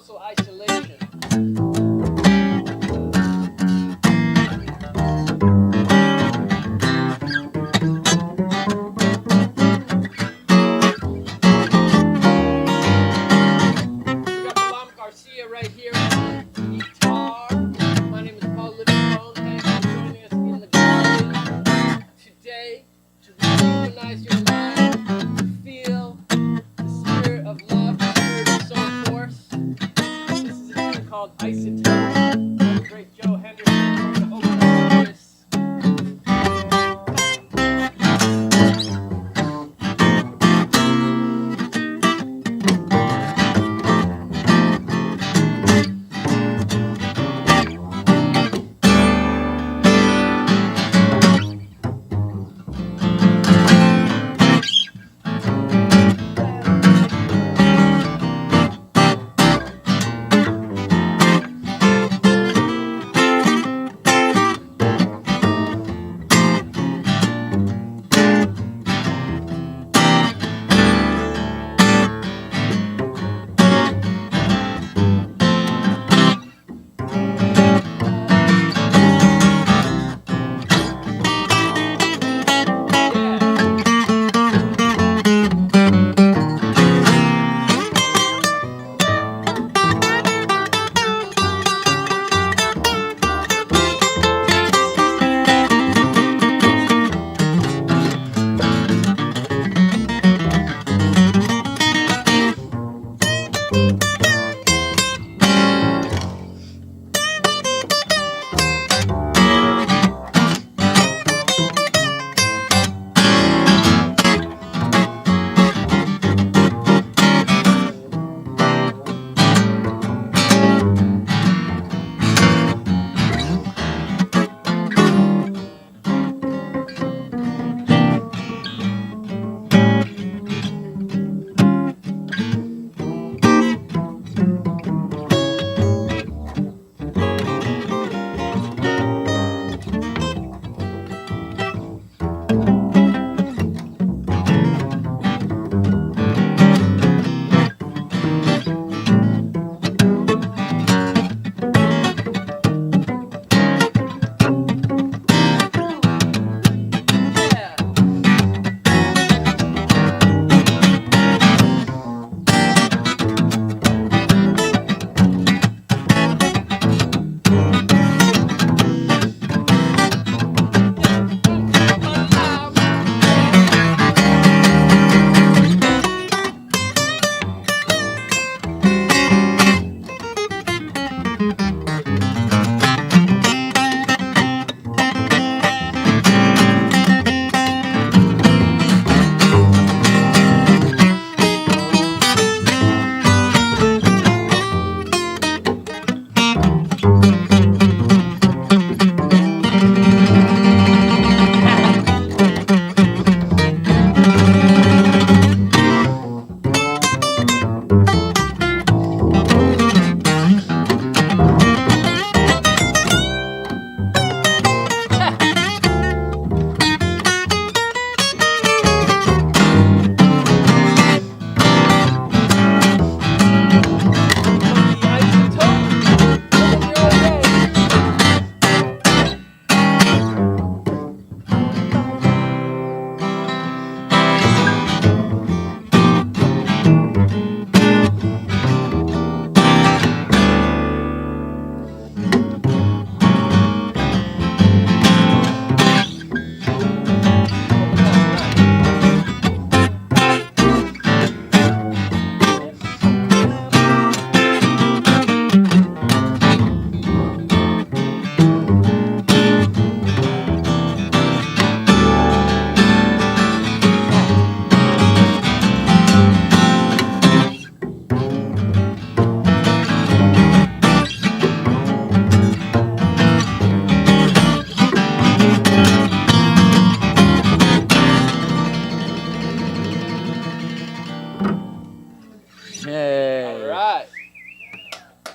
social isolation. We got Balam Garcia right here on guitar. My name is Livingstone. Thanks for joining us in the garden today to re-humanize your mind, to feel the spirit of love, the spirit of soul force. This is a tune called Isotope. The great Joe Henderson going to open up this.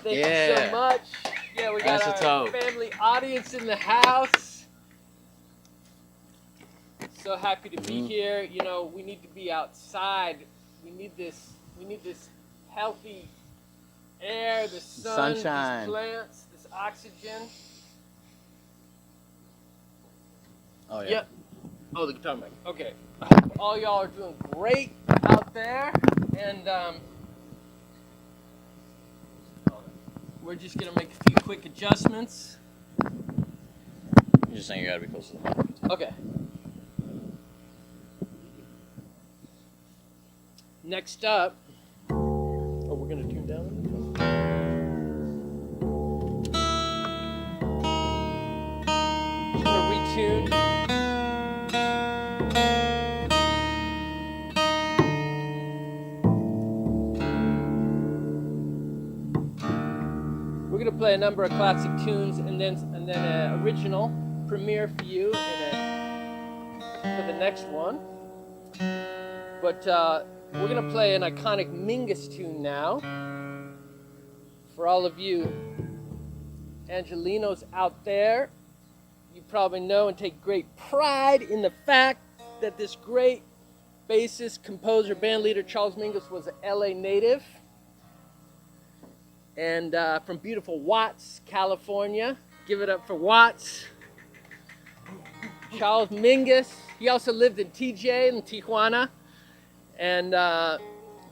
Thank you so much. Yeah, we got our family audience in the house. So happy to be here. You know, we need to be outside. We need this healthy air, the sun, sunshine. these plants, this oxygen. Oh yeah. Yep. Oh, the guitar mic. Okay. All y'all are doing great out there, and we're just gonna make a few quick adjustments. You're just saying you gotta be close to the mic. Okay. Next up, oh, we're gonna tune down. I'm gonna retune. We're gonna play a number of classic tunes and then an original premiere for you for the next one. But we're gonna play an iconic Mingus tune now. For all of you Angelinos out there, you probably know and take great pride in the fact that this great bassist, composer, bandleader Charles Mingus was an LA native. And from beautiful Watts, California. Give it up for Watts. Charles Mingus. He also lived in TJ in Tijuana. And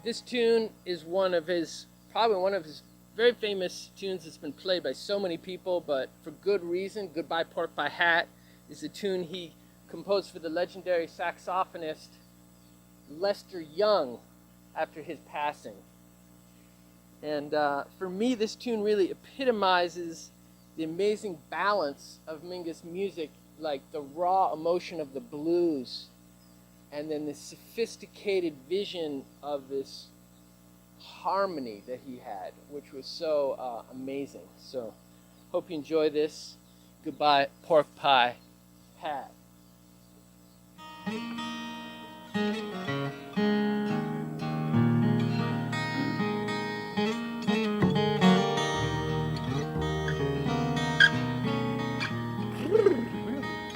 this tune is probably one of his very famous tunes that's been played by so many people, but for good reason. Goodbye Pork Pie Hat is a tune he composed for the legendary saxophonist Lester Young after his passing. And for me, this tune really epitomizes the amazing balance of Mingus music, like the raw emotion of the blues, and then the sophisticated vision of this harmony that he had, which was so amazing. So, hope you enjoy this. Goodbye, Pork Pie Hat.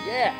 Yeah.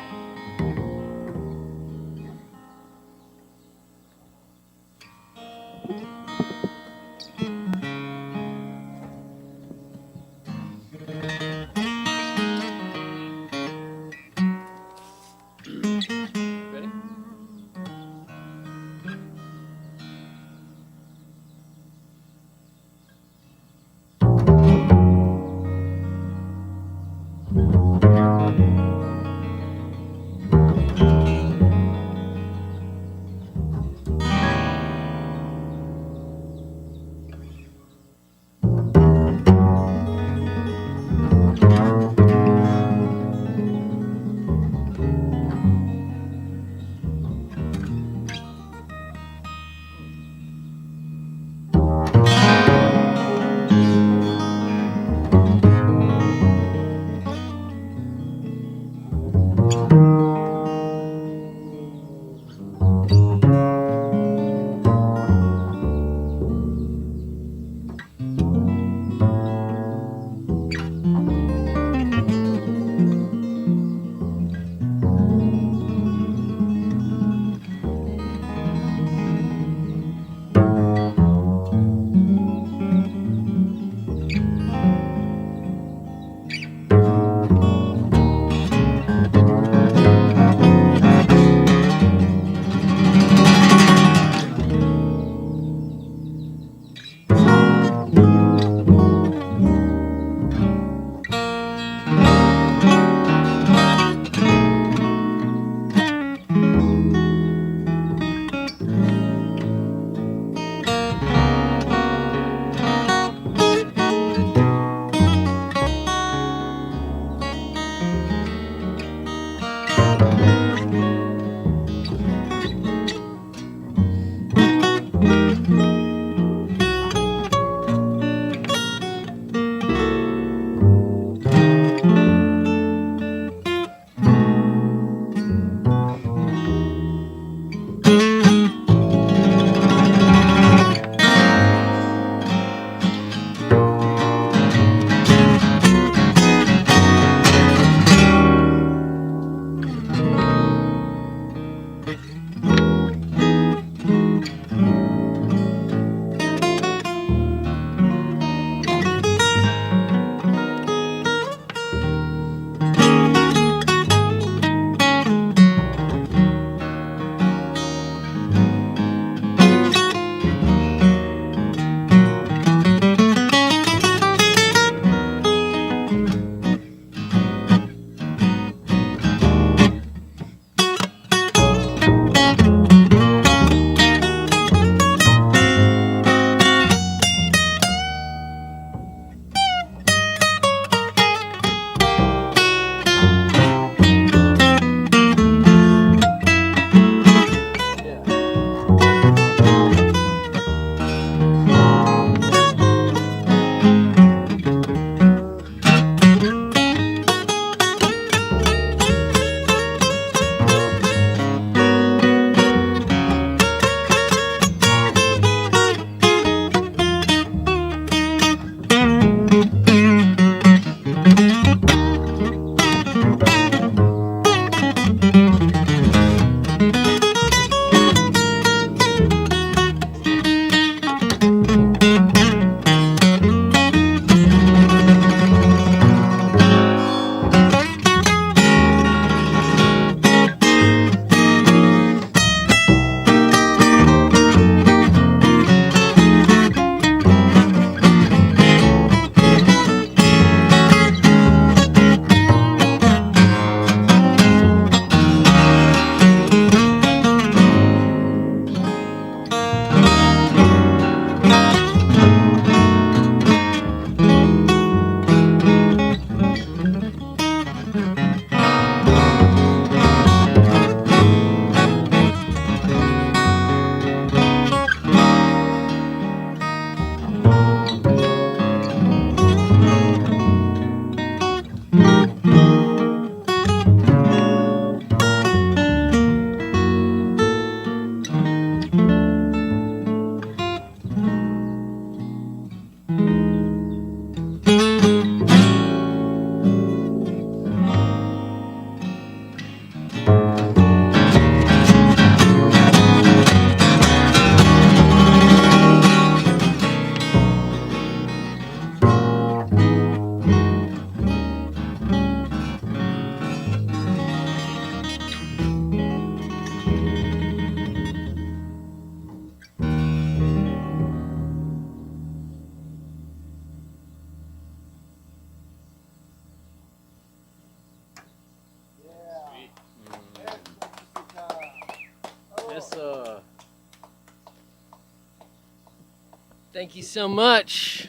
Thank you so much.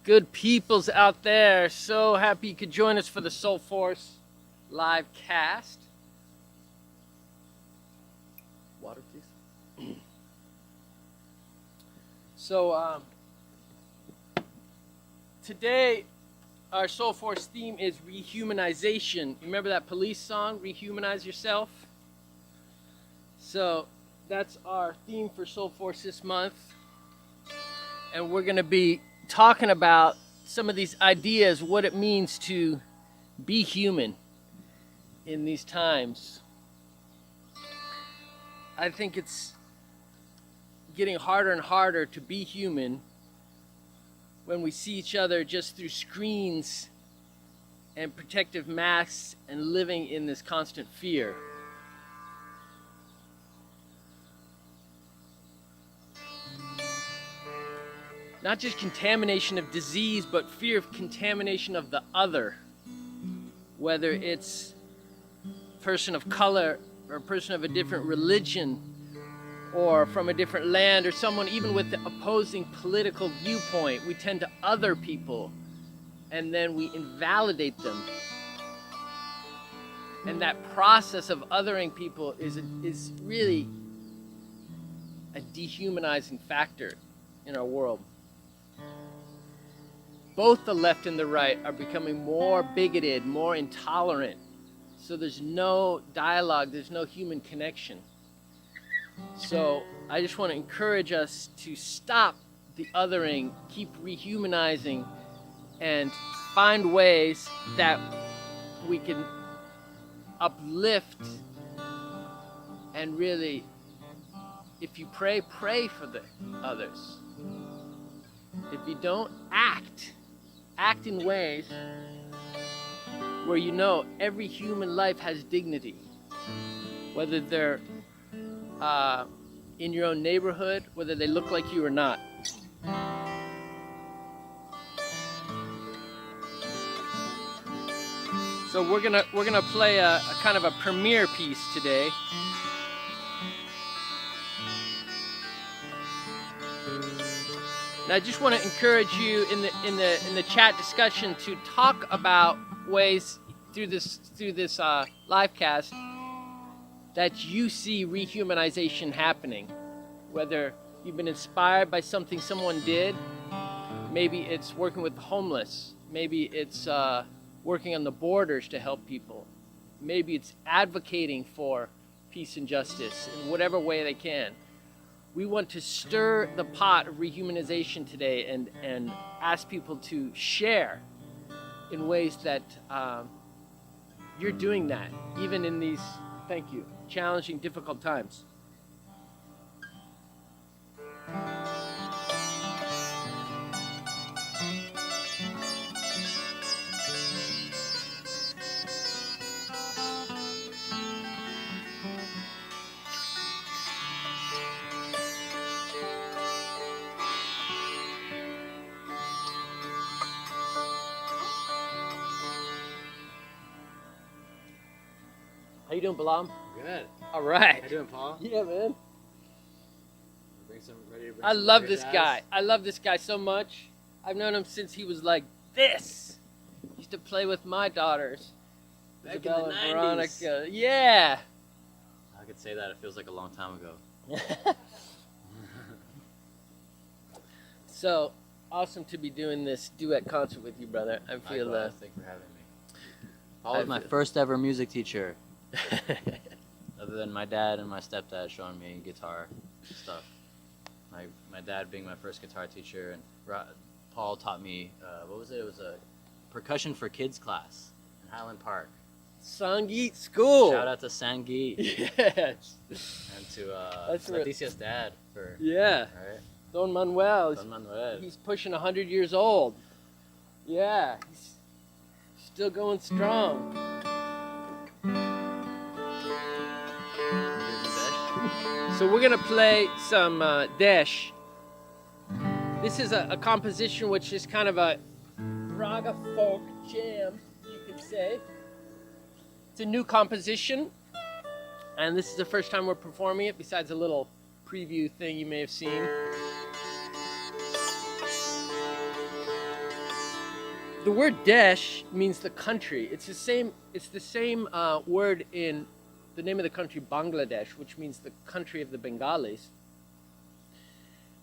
Good peoples out there. So happy you could join us for the Soul Force live cast. Water, please. So, today our Soul Force theme is re-humanization. You remember that Police song, Rehumanize Yourself? So, that's our theme for Soul Force this month. And we're going to be talking about some of these ideas, what it means to be human in these times. I think it's getting harder and harder to be human when we see each other just through screens and protective masks and living in this constant fear. Not just contamination of disease, but fear of contamination of the other. Whether it's a person of color or a person of a different religion or from a different land or someone even with the opposing political viewpoint, we tend to other people and then we invalidate them. And that process of othering people is really a dehumanizing factor in our world. Both the left and the right are becoming more bigoted, more intolerant. So there's no dialogue, there's no human connection. So I just want to encourage us to stop the othering, keep rehumanizing, and find ways that we can uplift and really, if you pray, pray for the others. If you don't, act in ways where you know every human life has dignity, whether they're in your own neighborhood, whether they look like you or not. So we're gonna play a kind of a premiere piece today. And I just want to encourage you in the chat discussion to talk about ways through this live cast that you see rehumanization happening. Whether you've been inspired by something someone did, maybe it's working with the homeless, maybe it's working on the borders to help people, maybe it's advocating for peace and justice in whatever way they can. We want to stir the pot of rehumanization today and ask people to share in ways that you're doing that, even in these, thank you, challenging, difficult times. How you doing, Balam? Good. All right. How you doing, Paul? Yeah, man. Ready to bring I some love beer this jazz? guy. I love this guy so much. I've known him since he was like this. He used to play with my daughters. Back in Isabella the and 90s. Veronica. Yeah. I could say that. It feels like a long time ago. So awesome to be doing this duet concert with you, brother. I feel Likewise, thanks for having me. Paul I was my feel- first ever music teacher, other than my dad and my stepdad showing me guitar stuff. My dad being my first guitar teacher, and Paul taught me, what was it? It was a percussion for kids class in Highland Park. Sangeet School. Shout out to Sangeet Yes. and to That's right. Leticia's dad for, Yeah. right? Don Manuel. Don Manuel. He's pushing 100 years old. Yeah. He's still going strong. So we're gonna play some Desh. This is a composition which is kind of a raga folk jam, you could say. It's a new composition, and this is the first time we're performing it, besides a little preview thing you may have seen. The word Desh means the country. It's the same. It's the same word in the name of the country Bangladesh, which means the country of the Bengalis.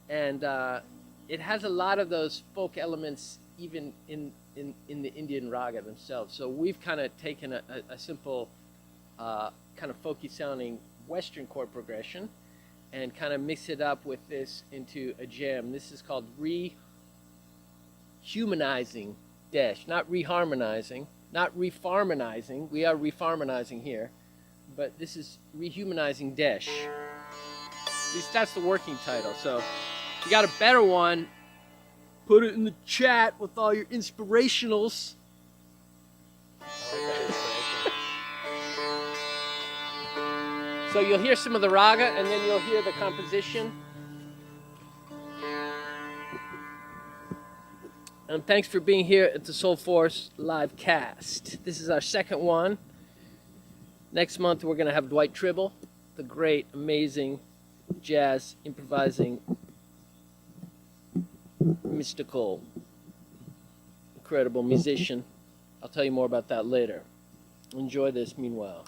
And it has a lot of those folk elements even in the Indian raga themselves. So we've kind of taken a simple, kind of folky sounding Western chord progression and kind of mix it up with this into a jam. This is called re-humanizing Desh, not re-harmonizing, not re-farmonizing. We are re-farmonizing here, but this is re-humanizing Desh. At least that's the working title. So if you got a better one, put it in the chat with all your inspirationals. So you'll hear some of the raga, and then you'll hear the composition. And thanks for being here at the Soul Force live cast. This is our second one. Next month we're going to have Dwight Tribble, the great, amazing jazz improvising, mystical, incredible musician. I'll tell you more about that later. Enjoy this meanwhile.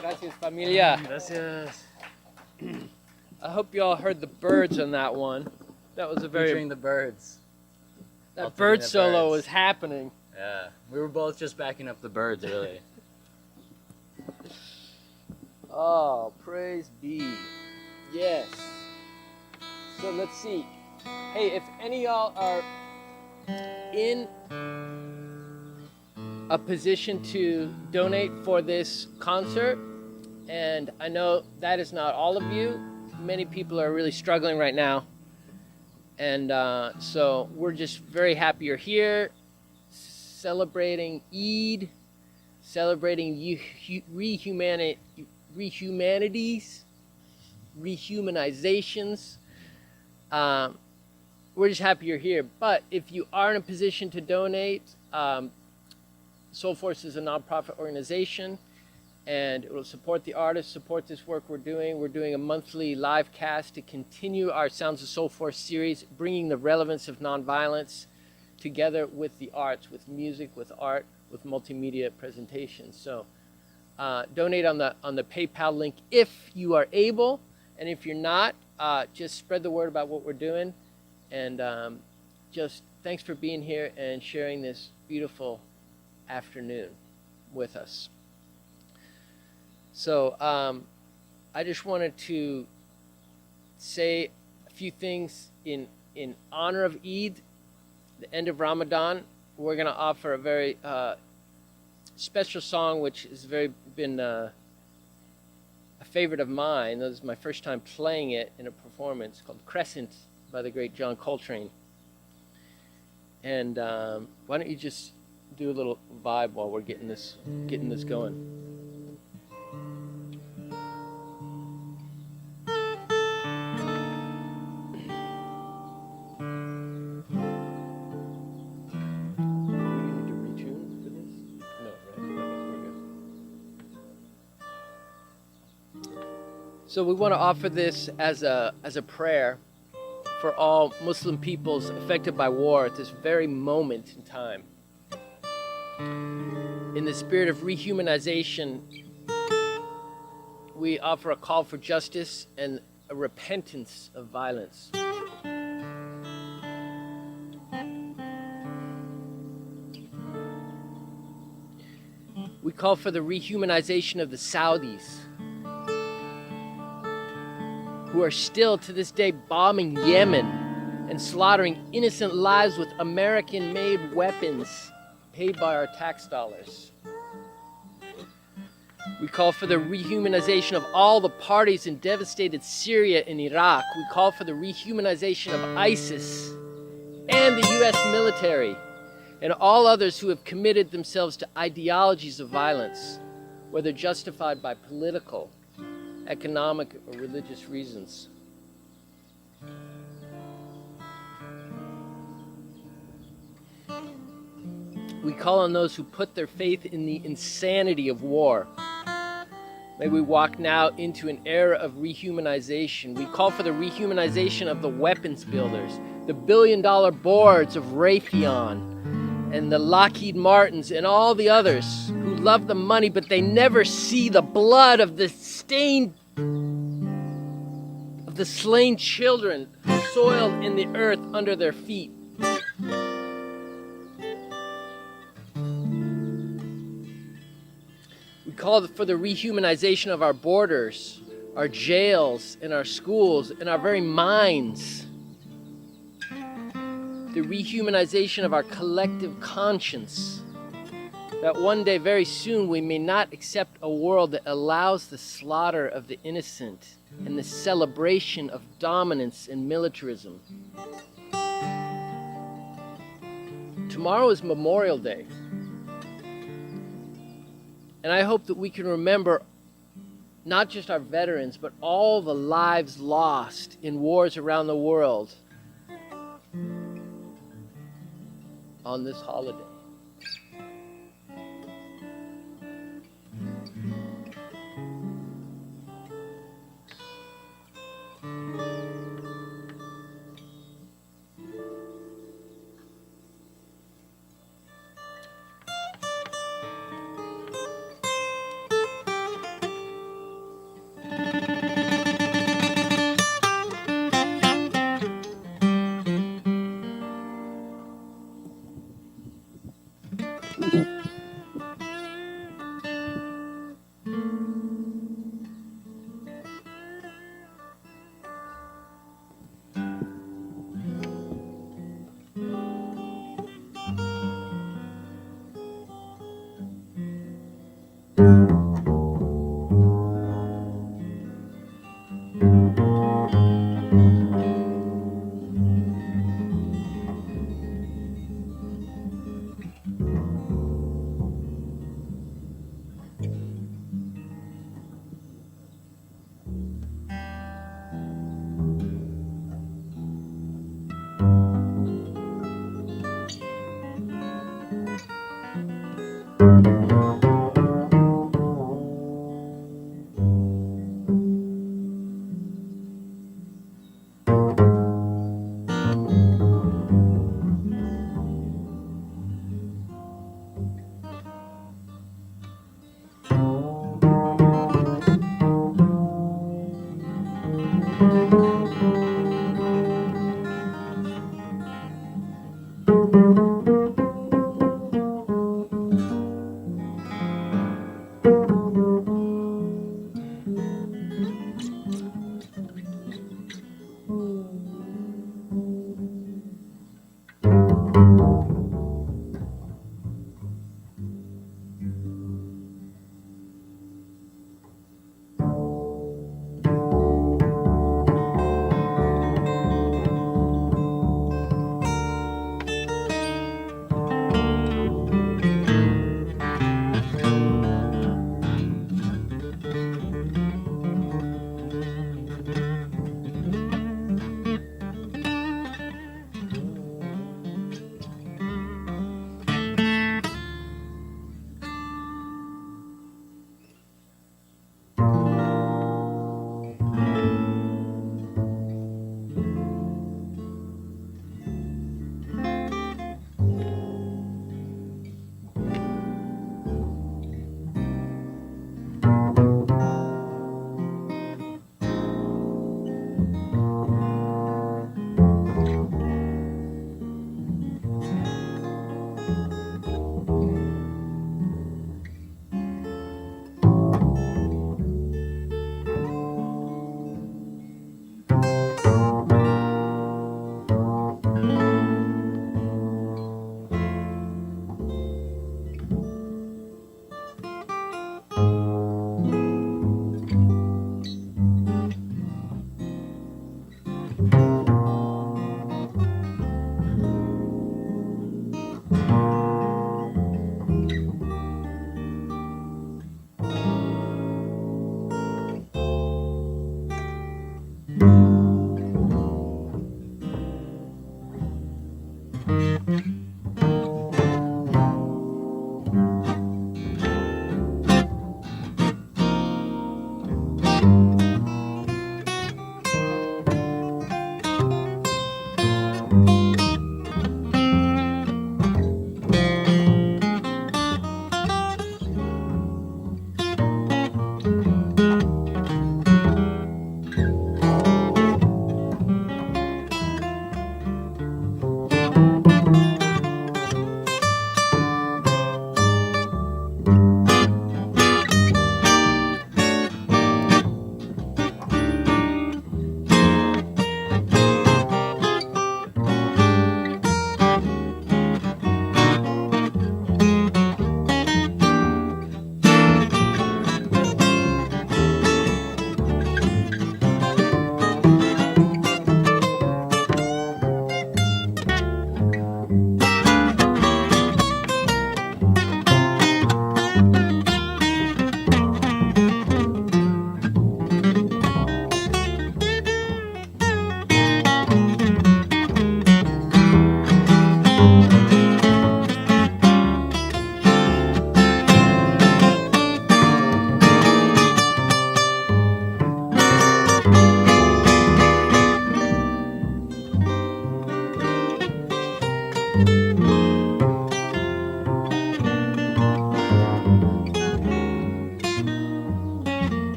Gracias, familia. Gracias. I hope you all heard the birds on that one. That was a Featuring very the birds. that bird solo was happening. Yeah, we were both just backing up the birds, really. Oh, praise be. Yes. So let's see. Hey, if any of y'all are in a position to donate for this concert, and I know that is not all of you. Many people are really struggling right now. And so we're just very happy you're here, celebrating Eid, celebrating rehumanizations. We're just happy you're here. But if you are in a position to donate, Soul Force is a nonprofit organization, and it will support the artists, support this work we're doing. We're doing a monthly live cast to continue our Sounds of Soul Force series, bringing the relevance of nonviolence together with the arts, with music, with art, with multimedia presentations. So donate on the PayPal link if you are able, and if you're not, just spread the word about what we're doing. And just thanks for being here and sharing this beautiful afternoon with us. So I just wanted to say a few things in honor of Eid, the end of Ramadan. We're going to offer a very special song, which has been a favorite of mine. This is my first time playing it in a performance, called Crescent by the great John Coltrane. And why don't you just do a little vibe while we're getting this going. So we want to offer this as a prayer for all Muslim peoples affected by war at this very moment in time. In the spirit of rehumanization, we offer a call for justice and a repentance of violence. We call for the rehumanization of the Saudis, who are still to this day bombing Yemen and slaughtering innocent lives with American-made weapons paid by our tax dollars. We call for the rehumanization of all the parties in devastated Syria and Iraq. We call for the rehumanization of ISIS and the U.S. military and all others who have committed themselves to ideologies of violence, whether justified by political, economic, or religious reasons. We call on those who put their faith in the insanity of war. May we walk now into an era of rehumanization. We call for the rehumanization of the weapons builders, the billion-dollar boards of Raytheon, and the Lockheed Martins, and all the others who love the money, but they never see the blood of the slain children soiled in the earth under their feet. We call for the rehumanization of our borders, our jails, and our schools, and our very minds. The rehumanization of our collective conscience, that one day, very soon, we may not accept a world that allows the slaughter of the innocent and the celebration of dominance and militarism. Tomorrow is Memorial Day. And I hope that we can remember not just our veterans, but all the lives lost in wars around the world on this holiday.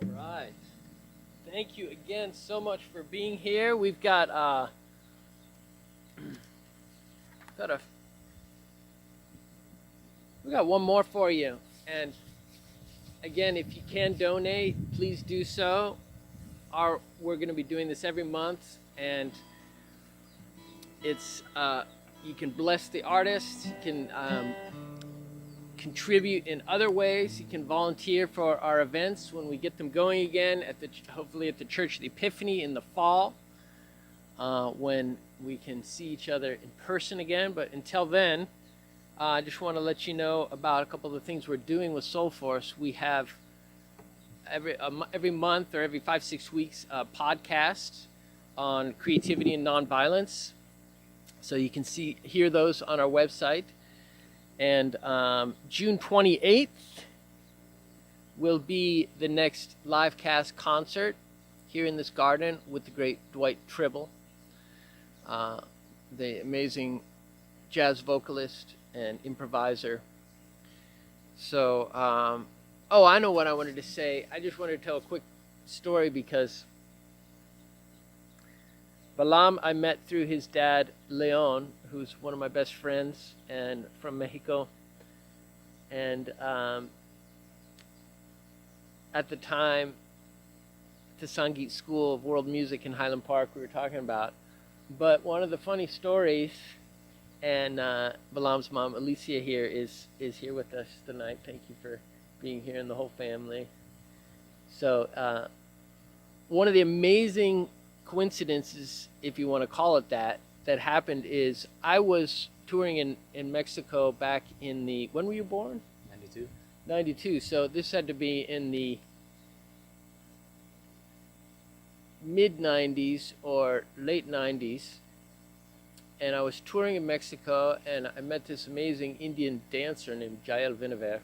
All right. Thank you again so much for being here. We've got we got one more for you. And again, if you can donate, please do so. We're going to be doing this every month, and it's you can bless the artists. You can contribute in other ways. You can volunteer for our events when we get them going again hopefully at the Church of the Epiphany in the fall, when we can see each other in person again. But until then, I just want to let you know about a couple of the things we're doing with Soul Force. We have every month or every 5-6 weeks a podcast on creativity and nonviolence, so you can hear those on our website. And June 28th will be the next live cast concert here in this garden with the great Dwight Tribble, the amazing jazz vocalist and improviser. So, I know what I wanted to say. I just wanted to tell a quick story because Balam I met through his dad, Leon, who's one of my best friends and from Mexico. And at the time, the Sangeet School of World Music in Highland Park we were talking about. But one of the funny stories, and Balam's mom, Alicia, here is here with us tonight. Thank you for being here, and the whole family. So one of the amazing coincidences, if you want to call it that happened is I was touring in Mexico back in the, when were you born? 92. 92. So this had to be in the mid 90s or late 90s. And I was touring in Mexico, and I met this amazing Indian dancer named Jael Vinaver.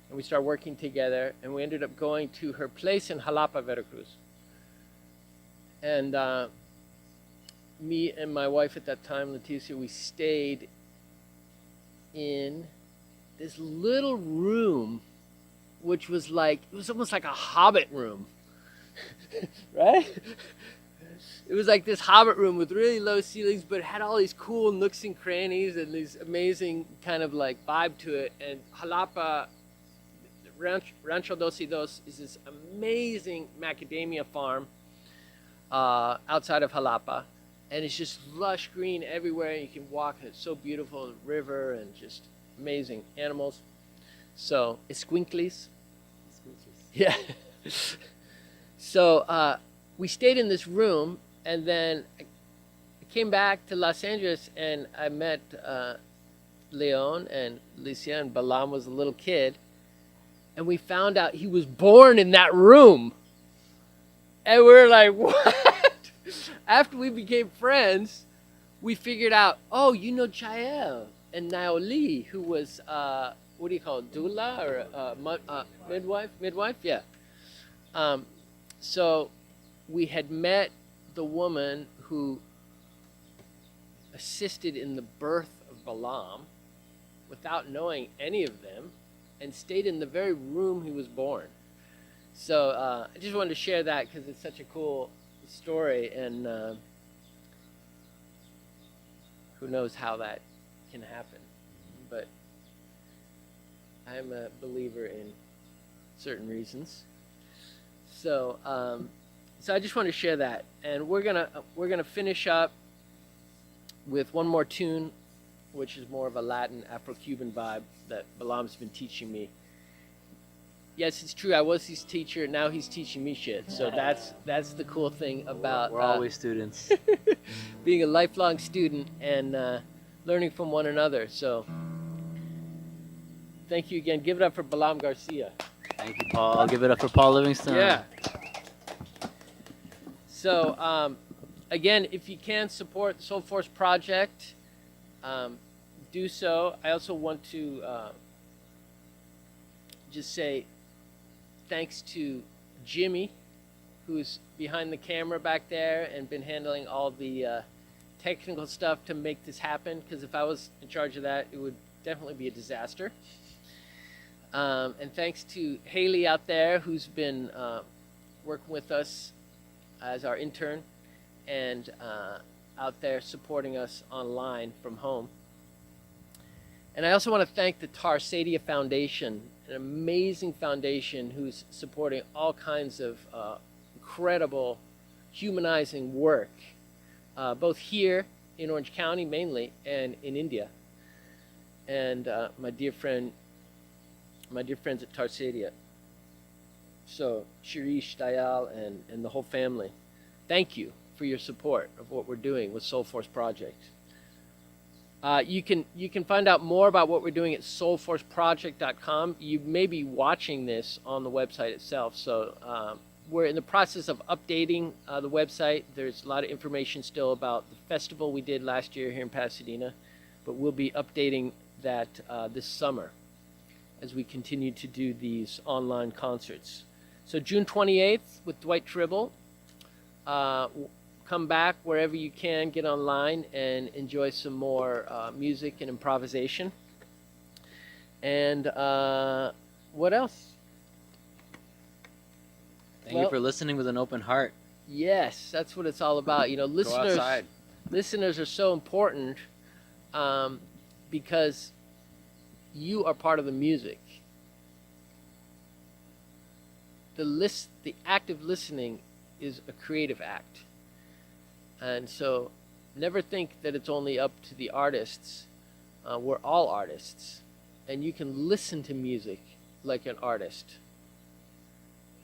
And we started working together, and we ended up going to her place in Jalapa, Veracruz. And me and my wife at that time, Leticia, we stayed in this little room, which was like, it was almost like a hobbit room, right? It was like this hobbit room with really low ceilings, but it had all these cool nooks and crannies and these amazing kind of like vibe to it. And Jalapa, Rancho Dos y Dos, is this amazing macadamia farm outside of Jalapa. And it's just lush green everywhere, and you can walk, and it's so beautiful, the river, and just amazing animals. So, esquinkles. Yeah. So, we stayed in this room, and then I came back to Los Angeles, and I met Leon and Alicia, and Balam was a little kid, and we found out he was born in that room. And we were like, what? After we became friends, we figured out, oh, you know Jael and Naoli, who was, what do you call it, doula or midwife? Midwife, yeah. So we had met the woman who assisted in the birth of Balam without knowing any of them, and stayed in the very room he was born. So I just wanted to share that because it's such a cool story, and who knows how that can happen. But I'm a believer in certain reasons. So so I just wanted to share that, and we're gonna finish up with one more tune, which is more of a Latin Afro-Cuban vibe that Balam's been teaching me. Yes, it's true. I was his teacher. Now he's teaching me shit. So that's the cool thing about We're always students. being a lifelong student and learning from one another. So thank you again. Give it up for Balam Garcia. Thank you, Paul. I'll give it up for Paul Livingstone. Yeah. So again, if you can support the Soul Force Project, do so. I also want to just say thanks to Jimmy, who's behind the camera back there and been handling all the technical stuff to make this happen, because if I was in charge of that, it would definitely be a disaster. And thanks to Haley out there, who's been working with us as our intern and out there supporting us online from home. And I also want to thank the Tarsadia Foundation, an amazing foundation who's supporting all kinds of incredible humanizing work, both here in Orange County mainly and in India. And my dear friends at Tarsadia. So Shirish, Dayal, and the whole family, thank you for your support of what we're doing with Soul Force Project. You can find out more about what we're doing at soulforceproject.com. You may be watching this on the website itself. So we're in the process of updating the website. There's a lot of information still about the festival we did last year here in Pasadena, but we'll be updating that this summer as we continue to do these online concerts. So June 28th with Dwight Tribble. Come back wherever you can, get online and enjoy some more music and improvisation. And what else? Thank you for listening with an open heart. Yes, that's what it's all about. You know, listeners are so important because you are part of the music. The act of listening is a creative act. And so never think that it's only up to the artists. We're all artists. And you can listen to music like an artist.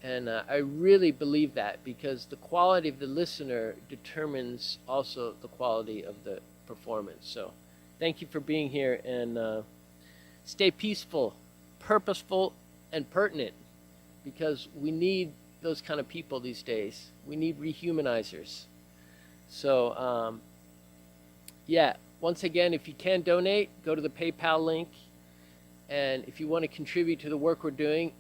And I really believe that, because the quality of the listener determines also the quality of the performance. So thank you for being here, and stay peaceful, purposeful, and pertinent, because we need those kind of people these days. We need rehumanizers. So, yeah, once again, if you can donate, go to the PayPal link. And if you want to contribute to the work we're doing,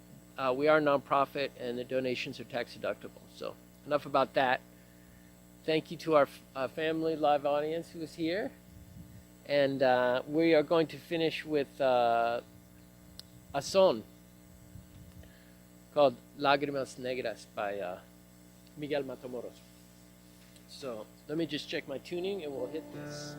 we are a nonprofit and the donations are tax deductible. So enough about that. Thank you to our family live audience who is here. And we are going to finish with a son called Lágrimas Negras by Miguel Matamoros. So let me just check my tuning and we'll hit this.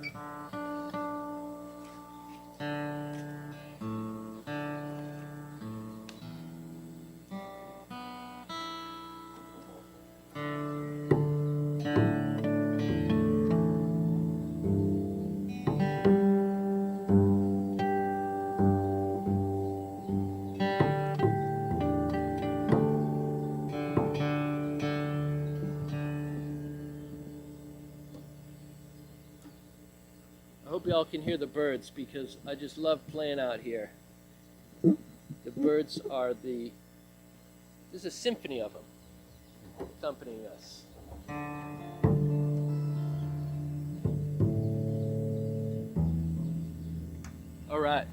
I hope y'all can hear the birds, because I just love playing out here. The birds are there's a symphony of them accompanying us. All right.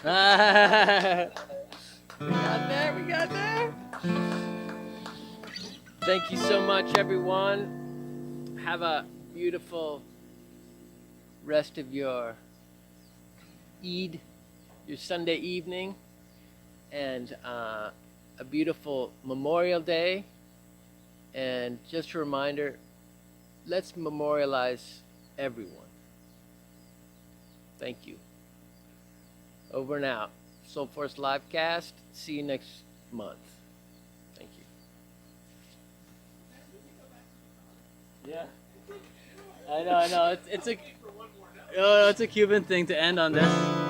We got there. Thank you so much, everyone. Have a beautiful rest of your Eid, your Sunday evening, and a beautiful Memorial Day. And just a reminder, let's memorialize everyone. Thank you. Over and out. Soul Force Livecast. See you next month. Thank you. Yeah. I know. It's a Cuban thing to end on this.